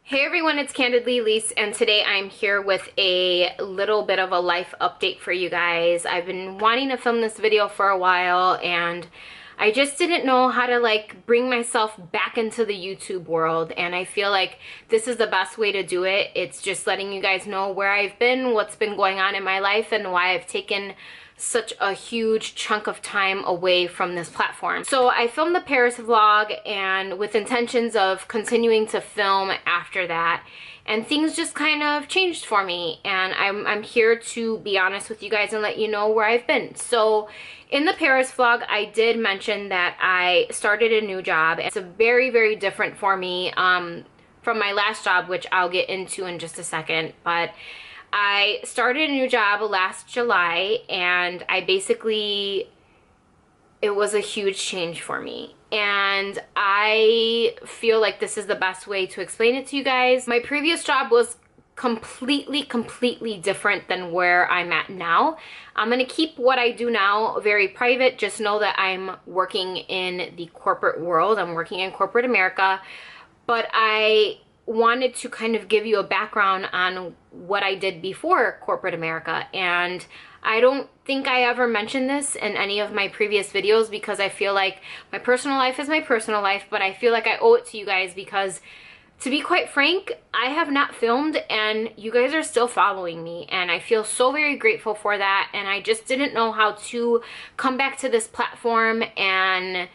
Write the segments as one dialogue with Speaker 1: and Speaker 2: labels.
Speaker 1: Hey everyone, it's Candidly Elyse, and today I'm here with a little bit of a life update for you guys. I've been wanting to film this video for a while, and I just didn't know how to bring myself back into the YouTube world, and I feel like this is the best way to do it. It's just letting you guys know where I've been, what's been going on in my life, and why I've taken such a huge chunk of time away from this platform. So I filmed the Paris vlog and with intentions of continuing to film after that, and things just kind of changed for me, and I'm here to be honest with you guys and let you know where I've been. So in the Paris vlog, I did mention that I started a new job. It's a very different for me from my last job, which I'll get into in just a second. But I started a new job last July, and it was a huge change for me. And I feel like this is the best way to explain it to you guys. My previous job was completely different than where I'm at now. I'm gonna keep what I do now very private. Just know that I'm working in the corporate world. I'm working in corporate America, but I wanted to kind of give you a background on what I did before corporate America. And I don't think I ever mentioned this in any of my previous videos because I feel like my personal life is my personal life, but I feel like I owe it to you guys because, to be quite frank, I have not filmed and you guys are still following me, and I feel so very grateful for that. And I just didn't know how to come back to this platform and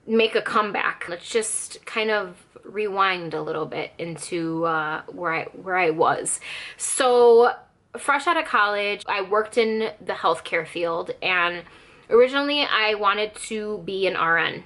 Speaker 1: make a comeback. Let's just kind of rewind a little bit into where I was. So fresh out of college, I worked in the healthcare field, and originally I wanted to be an RN.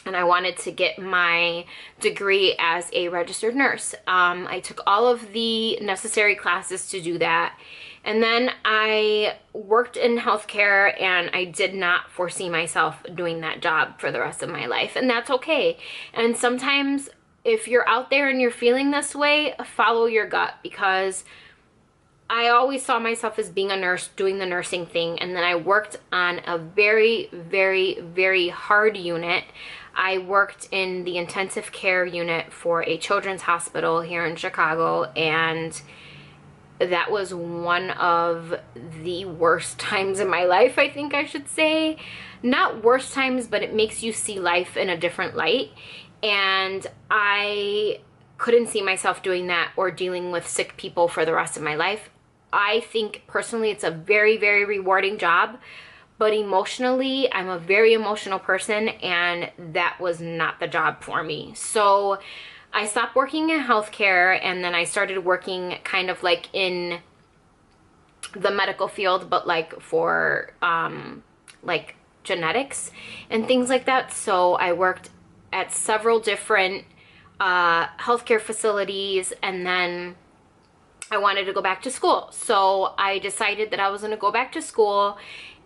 Speaker 1: And I wanted to get my degree as a registered nurse. I took all of the necessary classes to do that. And then I worked in healthcare, and I did not foresee myself doing that job for the rest of my life. And that's okay. And sometimes if you're out there and you're feeling this way, follow your gut, because I always saw myself as being a nurse, doing the nursing thing. And then I worked on a very hard unit. I worked in the intensive care unit for a children's hospital here in Chicago, and that was one of the worst times in my life, I think I should say. Not worst times, but it makes you see life in a different light. And I couldn't see myself doing that or dealing with sick people for the rest of my life. I think personally it's a very rewarding job, but emotionally, I'm a very emotional person, and that was not the job for me. So I stopped working in healthcare, and then I started working kind of like in the medical field, but like for like genetics and things like that. So I worked at several different healthcare facilities, and then I wanted to go back to school. So I decided that I was gonna go back to school,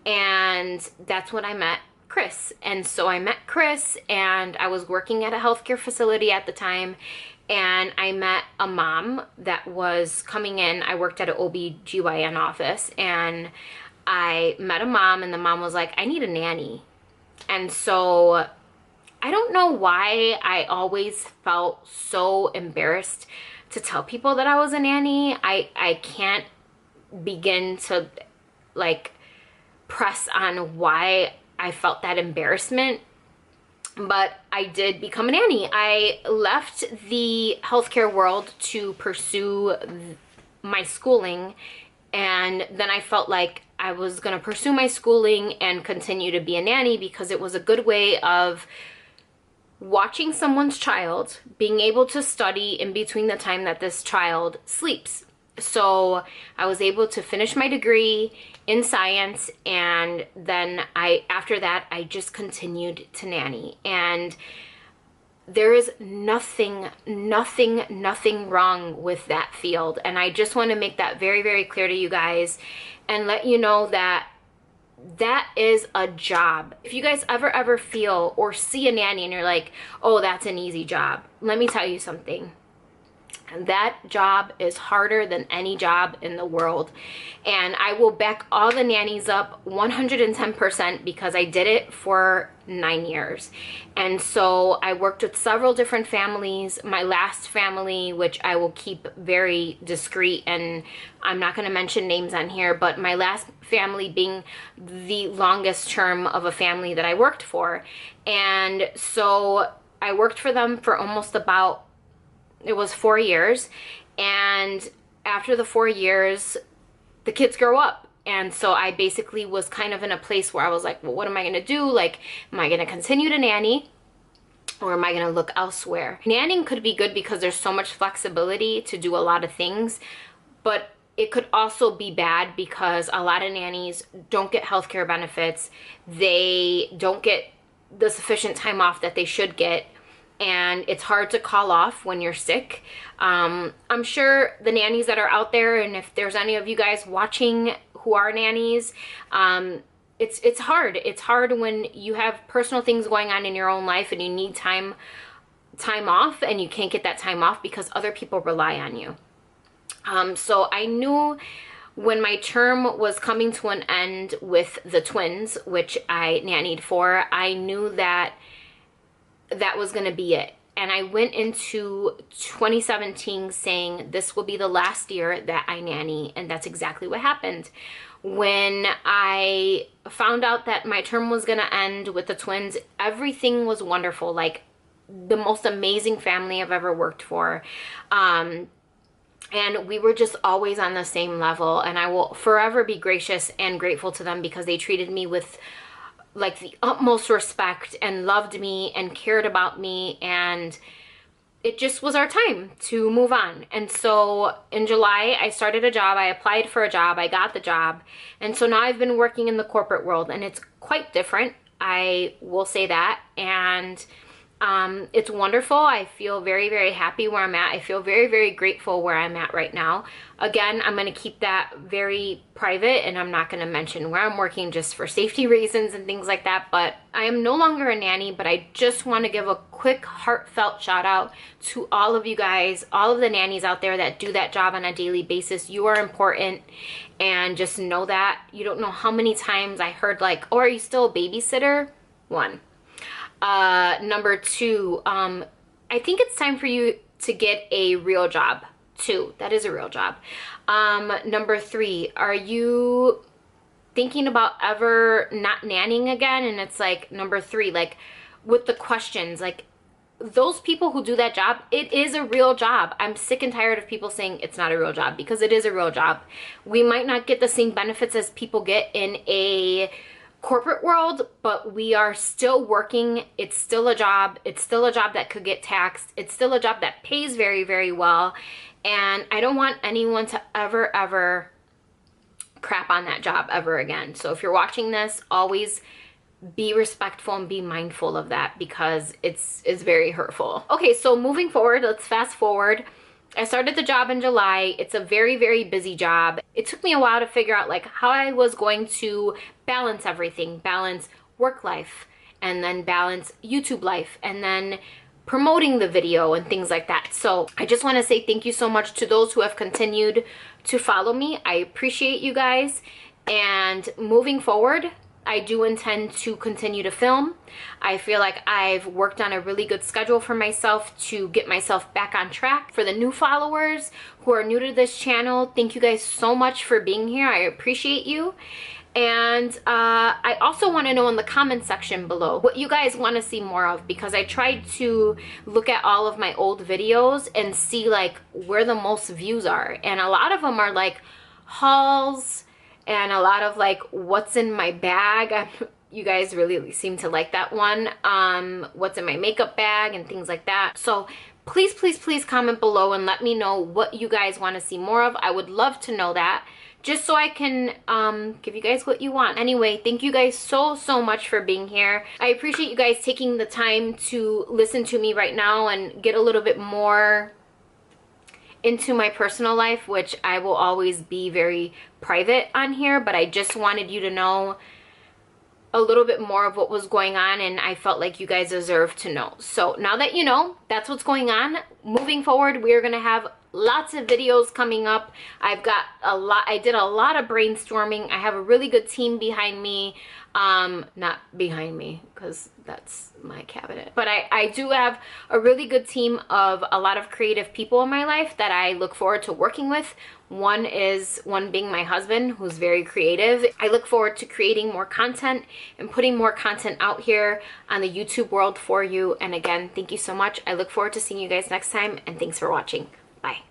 Speaker 1: and that's when I met Chris. And so I met Chris, and I was working at a healthcare facility at the time, and I met a mom that was coming in. I worked at an OB/GYN office, and I met a mom, and the mom was like, I need a nanny. And so I don't know why I always felt so embarrassed to tell people that I was a nanny. I can't begin to press on why I felt that embarrassment, but I did become a nanny. I left the healthcare world to pursue my schooling, and then I felt like I was gonna pursue my schooling and continue to be a nanny because it was a good way of watching someone's child, being able to study in between the time that this child sleeps. So I was able to finish my degree in science, and then after that I just continued to nanny. And there is nothing wrong with that field, and I just want to make that very clear to you guys and let you know that that is a job. If you guys ever feel or see a nanny and you're like, oh, that's an easy job, let me tell you something. That job is harder than any job in the world. And I will back all the nannies up 110% because I did it for 9 years. And so I worked with several different families. My last family, which I will keep very discreet, and I'm not going to mention names on here, but my last family being the longest term of a family that I worked for. And so I worked for them for almost about, it was 4 years, and after the 4 years, the kids grow up. And so I basically was kind of in a place where I was like, well, what am I gonna do? Like, am I gonna continue to nanny, or am I gonna look elsewhere? Nannying could be good because there's so much flexibility to do a lot of things, but it could also be bad because a lot of nannies don't get healthcare benefits. They don't get the sufficient time off that they should get. And it's hard to call off when you're sick. I'm sure the nannies that are out there, and if there's any of you guys watching who are nannies, it's hard. It's hard when you have personal things going on in your own life and you need time off, and you can't get that time off because other people rely on you. So I knew when my term was coming to an end with the twins, which I nannied for, I knew that that was going to be it. And I went into 2017 saying this will be the last year that I nanny, and that's exactly what happened. When I found out that my term was going to end with the twins, everything was wonderful. Like, the most amazing family I've ever worked for. And we were just always on the same level, and I will forever be gracious and grateful to them because they treated me with like the utmost respect and loved me and cared about me, and it just was our time to move on. And so in July, I started a job. I applied for a job. I got the job. And so now I've been working in the corporate world, and it's quite different. I will say that. And it's wonderful. I feel very, very happy where I'm at. I feel very, very grateful where I'm at right now. Again, I'm going to keep that very private, and I'm not going to mention where I'm working just for safety reasons and things like that. But I am no longer a nanny, but I just want to give a quick heartfelt shout out to all of you guys, all of the nannies out there that do that job on a daily basis. You are important, and just know that. You don't know how many times I heard like, oh, are you still a babysitter? One. Number two, I think it's time for you to get a real job. Two, that is a real job. Number three, are you thinking about ever not nannying again? And it's like, number three, like with the questions, like those people who do that job, it is a real job. I'm sick and tired of people saying it's not a real job, because it is a real job. We might not get the same benefits as people get in a corporate world, but we are still working. It's still a job. It's still a job that could get taxed. It's still a job that pays very, very well. And I don't want anyone to ever crap on that job ever again. So if you're watching this, always be respectful and be mindful of that, because it's very hurtful. Okay, so moving forward, let's fast forward. I started the job in July. It's a very, very busy job. It took me a while to figure out like how I was going to balance everything, balance work life, and then balance YouTube life, and then promoting the video and things like that. So I just want to say thank you so much to those who have continued to follow me. I appreciate you guys. And moving forward, I do intend to continue to film. I feel like I've worked on a really good schedule for myself to get myself back on track. For the new followers who are new to this channel, thank you guys so much for being here. I appreciate you. And I also want to know in the comment section below what you guys want to see more of, because I tried to look at all of my old videos and see like where the most views are. And a lot of them are like hauls, and a lot of like what's in my bag. You guys really seem to like that one. What's in my makeup bag and things like that. So please, please, please comment below and let me know what you guys want to see more of. I would love to know that, just so I can give you guys what you want. Anyway, thank you guys so much for being here. I appreciate you guys taking the time to listen to me right now and get a little bit more into my personal life, which I will always be very private on here, but I just wanted you to know a little bit more of what was going on, and I felt like you guys deserve to know. So now that you know, that's what's going on. Moving forward, we're gonna have lots of videos coming up. I did a lot of brainstorming. I have a really good team behind me. Not behind me, because that's my cabinet, but I do have a really good team of a lot of creative people in my life that I look forward to working with. One being my husband, who's very creative. I look forward to creating more content and putting more content out here on the YouTube world for you. And again, thank you so much. I look forward to seeing you guys next time, and thanks for watching. Bye.